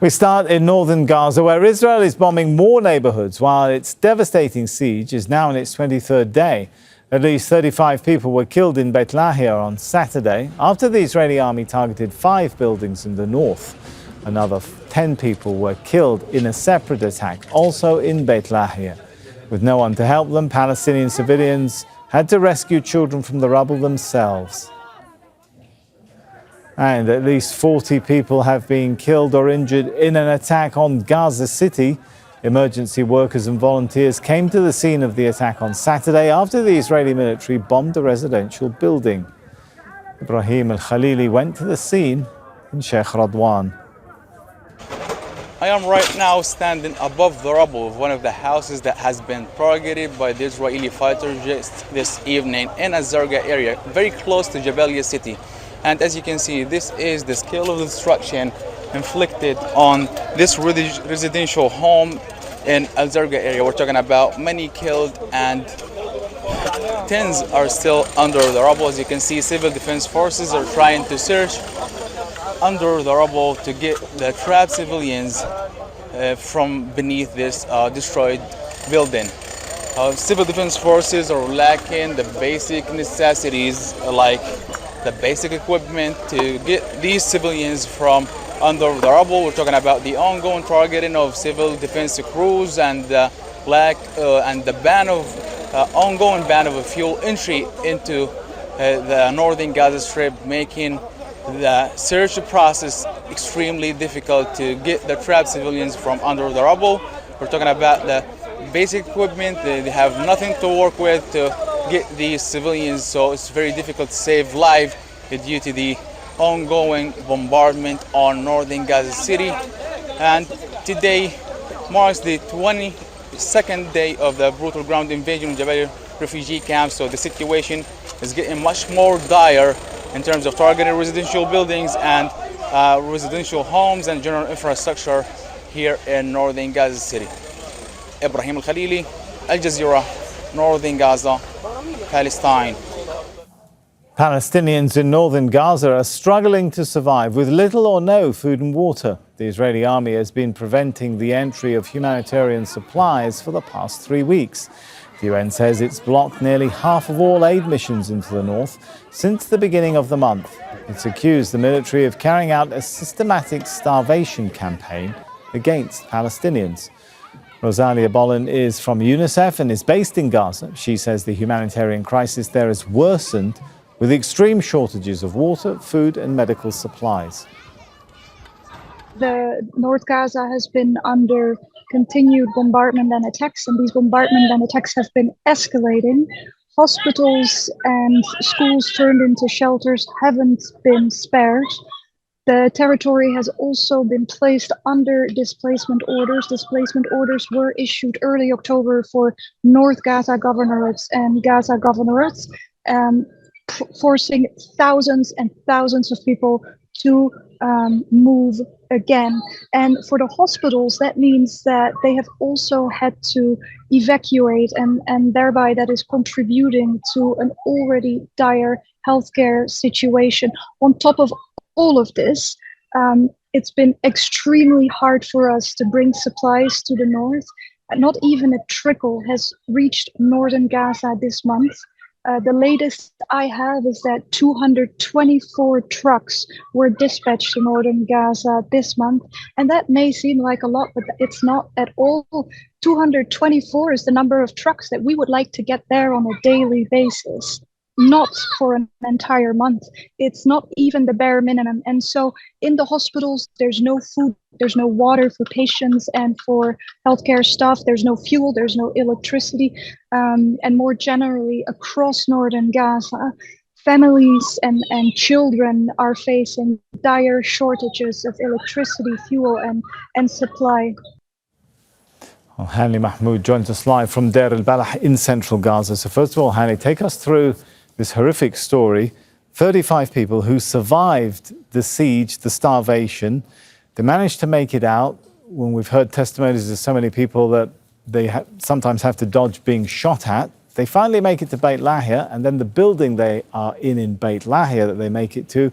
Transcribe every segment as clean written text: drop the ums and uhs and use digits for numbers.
We start in northern Gaza, where Israel is bombing more neighborhoods while its devastating siege is now in its 23rd day. At least 35 people were killed in Beit Lahiya on Saturday after the Israeli army targeted 5 buildings in the north. Another 10 people were killed in a separate attack, also in Beit Lahiya. With no one to help them, Palestinian civilians had to rescue children from the rubble themselves. And at least 40 people have been killed or injured in an attack on Gaza City. Emergency workers and volunteers came to the scene of the attack on Saturday after the Israeli military bombed a residential building. Ibrahim and Khalili went to the scene in Sheikh Radwan. I am right now standing above the rubble of one of the houses that has been targeted by the Israeli fighters just this evening in a Jazeera area, very close to Gaza City. And as you can see, this is the scale of the destruction inflicted on this residential home in Jazeera area. We're talking about many killed and tens are still under the rubble. As you can see, civil defense forces are trying to search under the rubble to get the trapped civilians from beneath this destroyed building. Civil defense forces are lacking the basic necessities like the basic equipment to get these civilians from under the rubble. We're talking about the ongoing targeting of civil defense crews and the ongoing ban of fuel entry into the northern Gaza Strip, making the search process extremely difficult to get the trapped civilians from under the rubble. We're talking about the basic equipment. They have nothing to work with to get these civilians, so it's very difficult to save life due to the ongoing bombardment on northern Gaza City. And today marks the 22nd day of the brutal ground invasion of Jazeera refugee camps, so the situation is getting much more dire in terms of targeted residential buildings and residential homes and general infrastructure here in northern Gaza City. Ibrahim Khalili, Al Jazeera, northern Gaza, Palestine. Palestinians in northern Gaza are struggling to survive with little or no food and water. The Israeli army has been preventing the entry of humanitarian supplies for the past 3 weeks. The UN says it's blocked nearly half of all aid missions into the north since the beginning of the month. It's accused the military of carrying out a systematic starvation campaign against Palestinians. Rosalia Bolin is from UNICEF and is based in Gaza. She says the humanitarian crisis there has worsened with extreme shortages of water, food and medical supplies. The North Gaza has been under continued bombardment and attacks, and these bombardment and attacks have been escalating. Hospitals and schools turned into shelters haven't been spared. The territory has also been placed under displacement orders. Displacement orders were issued early October for North Gaza governorates and Gaza governorates, forcing thousands and thousands of people to move again. And for the hospitals, that means that they have also had to evacuate, and thereby that is contributing to an already dire healthcare situation. On top of all of this, it's been extremely hard for us to bring supplies to the north. Not even a trickle has reached northern Gaza this month. The latest I have is that 224 trucks were dispatched to northern Gaza this month. And that may seem like a lot, but it's not at all. 224 is the number of trucks that we would like to get there on a daily basis, not for an entire month. It's not even the bare minimum. And so in the hospitals, there's no food, there's no water for patients and for healthcare staff, there's no fuel, there's no electricity. And more generally, across northern Gaza, families and children are facing dire shortages of electricity, fuel, and supply. Well, Hani Mahmoud joins us live from Deir al-Balah in central Gaza. So first of all, Hani, take us through this horrific story. 35 people who survived the siege, the starvation. They managed to make it out. When we've heard testimonies of so many people that they sometimes have to dodge being shot at, they finally make it to Beit Lahiya, and then the building they are in Beit Lahiya that they make it to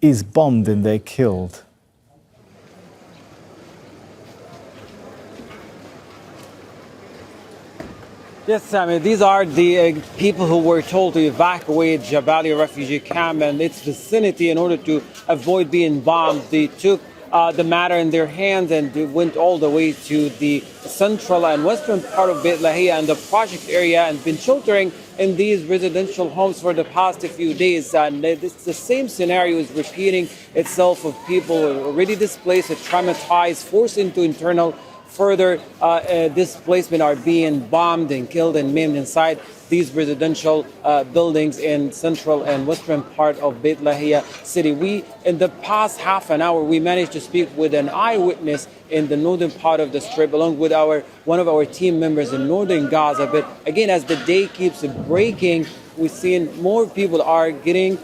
is bombed and they're killed. Yes, I mean, these are the people who were told to evacuate Jabalia refugee camp and its vicinity in order to avoid being bombed. They took the matter in their hands and they went all the way to the central and western part of Beit Lahiya and the project area and been sheltering in these residential homes for the past few days. And it's the same scenario is repeating itself of people already displaced, traumatized, forced into internal further displacement are being bombed and killed and maimed inside these residential buildings in central and western part of Beit Lahiya city. We, in the past half an hour, we managed to speak with an eyewitness in the northern part of the strip, along with one of our team members in northern Gaza. But again, as the day keeps breaking, we're seeing more people are getting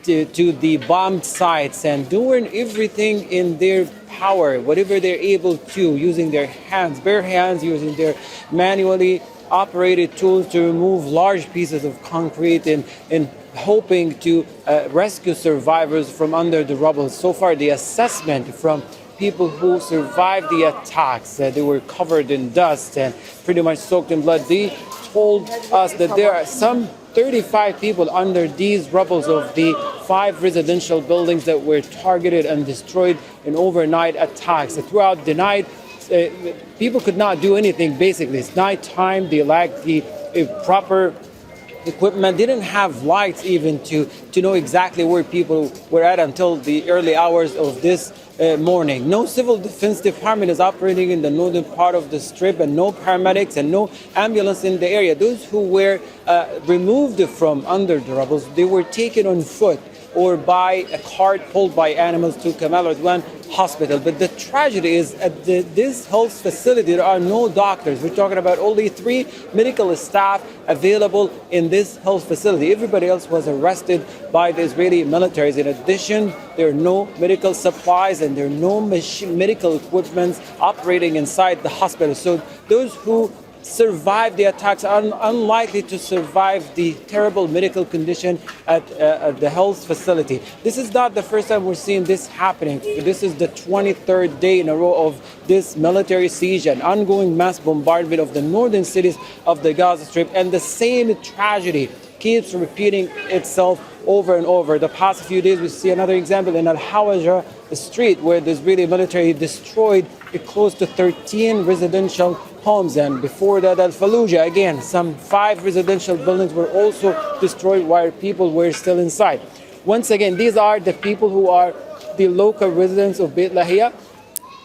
to the bombed sites and doing everything in their power, whatever they're able to, using their hands, bare hands, using their manually operated tools to remove large pieces of concrete and hoping to rescue survivors from under the rubble. So far, the assessment from people who survived the attacks, they were covered in dust and pretty much soaked in blood. They told us that there are some 35 people under these rubbles of the 5 residential buildings that were targeted and destroyed in overnight attacks. Throughout the night, people could not do anything, basically. It's nighttime, they lacked the proper equipment, didn't have lights even to know exactly where people were at until the early hours of this morning. No civil defense department is operating in the northern part of the strip, and no paramedics and no ambulance in the area. Those who were removed from under the rubble, they were taken on foot or by a cart pulled by animals to Sheikh Radwan hospital. But the tragedy is at this health facility, there are no doctors. We're talking about only 3 medical staff available in this health facility. Everybody else was arrested by the Israeli militaries. In addition, there are no medical supplies and there are no medical equipment operating inside the hospital. So those who survive the attacks are unlikely to survive the terrible medical condition at the health facility. This is not the first time we're seeing this happening. This is the 23rd day in a row of this military siege and ongoing mass bombardment of the northern cities of the Gaza Strip, and the same tragedy keeps repeating itself over and over. The past few days, we see another example in Al-Hawaja street where the Israeli military destroyed close to 13 residential homes. And before that, Al-Fallujah, again, some 5 residential buildings were also destroyed while people were still inside. Once again, these are the people who are the local residents of Beit Lahiya,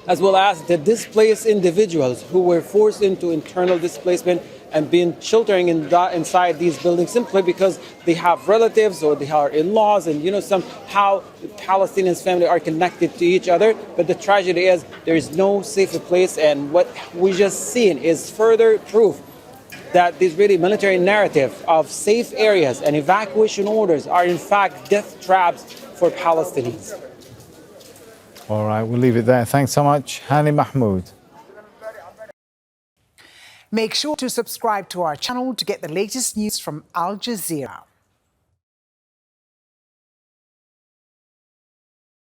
as well as the displaced individuals who were forced into internal displacement and been sheltering inside these buildings simply because they have relatives or they are in-laws, and somehow the Palestinians' family are connected to each other. But the tragedy is there is no safer place, and what we just seen is further proof that the Israeli military narrative of safe areas and evacuation orders are in fact death traps for Palestinians. All right, we'll leave it there. Thanks so much, Hani Mahmoud. Make sure to subscribe to our channel to get the latest news from Al Jazeera.